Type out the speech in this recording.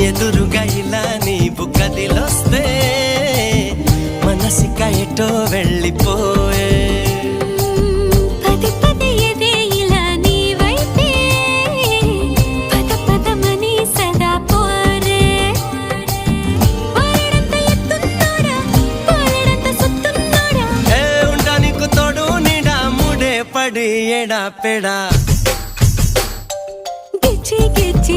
ఎదురుగా ఇలా నీవు కదిలొస్తే మనసిక ఎటో వెళ్ళిపోయే పది పది ఎదే ఇలా నీ వైపే పద పదమని సదా పోరే పోరడంత ఎత్తున్నోడా పోరడంత సుత్తున్నోడా ఉండడానికి తోడు నీడా ముడే పడి ఎడా పెడా గిచ్చి గిచ్చి